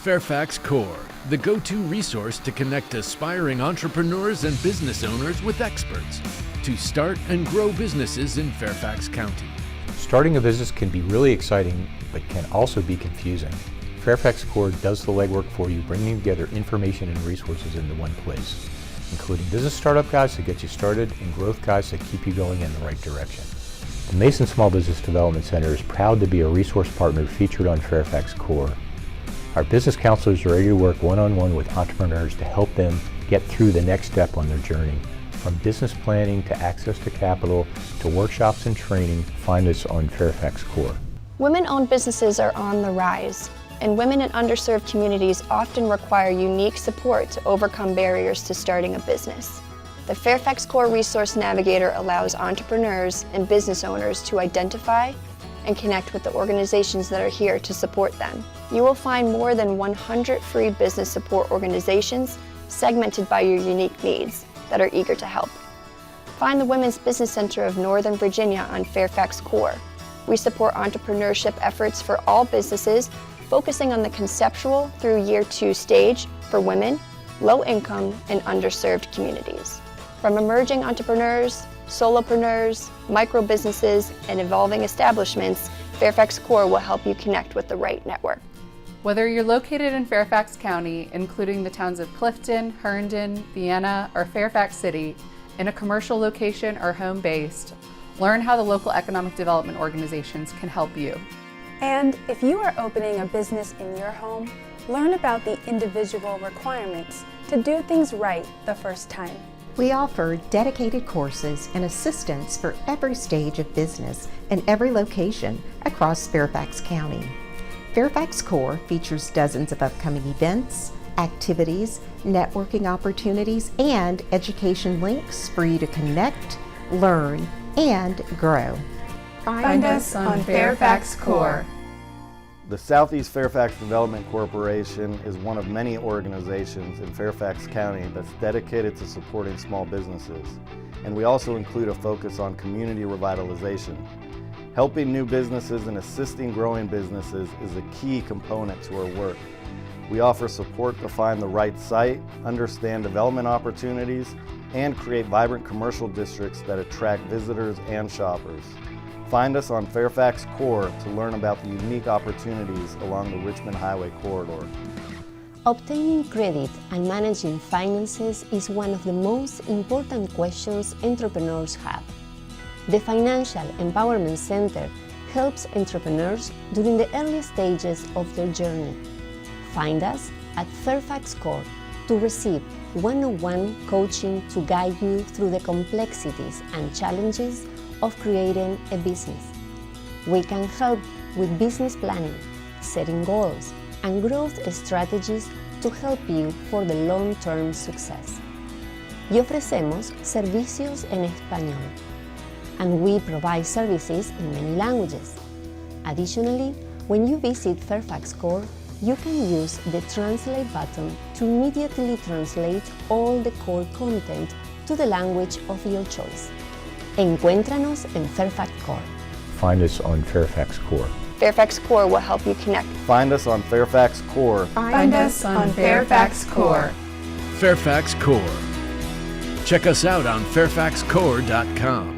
Fairfax CORE, the go-to resource to connect aspiring entrepreneurs and business owners with experts to start and grow businesses in Fairfax County. Starting a business can be really exciting, but can also be confusing. Fairfax CORE does the legwork for you, bringing together information and resources into one place, including business startup guides to get you started and growth guides that keep you going in the right direction. The Mason Small Business Development Center is proud to be a resource partner featured on Fairfax CORE. Our business counselors are ready to work one-on-one with entrepreneurs to help them get through the next step on their journey. From business planning to access to capital to workshops and training, find us on Fairfax CORE. Women-owned businesses are on the rise, and women in underserved communities often require unique support to overcome barriers to starting a business. The Fairfax CORE Resource Navigator allows entrepreneurs and business owners to identify and connect with the organizations that are here to support them. You will find more than 100 free business support organizations segmented by your unique needs that are eager to help. Find the Women's Business Center of Northern Virginia on Fairfax CORE. We support entrepreneurship efforts for all businesses, focusing on the conceptual through year 2 stage for women, low income, and underserved communities. From emerging entrepreneurs, solopreneurs, micro businesses, and evolving establishments, Fairfax CORE will help you connect with the right network. Whether you're located in Fairfax County, including the towns of Clifton, Herndon, Vienna, or Fairfax City, in a commercial location or home-based, learn how the local economic development organizations can help you. And if you are opening a business in your home, learn about the individual requirements to do things right the first time. We offer dedicated courses and assistance for every stage of business and every location across Fairfax County. Fairfax CORE features dozens of upcoming events, activities, networking opportunities, and education links for you to connect, learn, and grow. Find us on Fairfax CORE. The Southeast Fairfax Development Corporation is one of many organizations in Fairfax County that's dedicated to supporting small businesses, and we also include a focus on community revitalization. Helping new businesses and assisting growing businesses is a key component to our work. We offer support to find the right site, understand development opportunities, and create vibrant commercial districts that attract visitors and shoppers. Find us on Fairfax CORE to learn about the unique opportunities along the Richmond Highway corridor. Obtaining credit and managing finances is one of the most important questions entrepreneurs have. The Financial Empowerment Center helps entrepreneurs during the early stages of their journey. Find us at Fairfax CORE to receive one-on-one coaching to guide you through the complexities and challenges of creating a business. We can help with business planning, setting goals, and growth strategies to help you for the long-term success. Y ofrecemos servicios en español, and we provide services in many languages. Additionally, when you visit Fairfax CORE, you can use the Translate button to immediately translate all the core content to the language of your choice. Encuéntranos en Fairfax CORE. Find us on Fairfax CORE. Fairfax CORE will help you connect. Find us on Fairfax CORE. Find us on Fairfax CORE. Fairfax CORE. Check us out on fairfaxcore.com.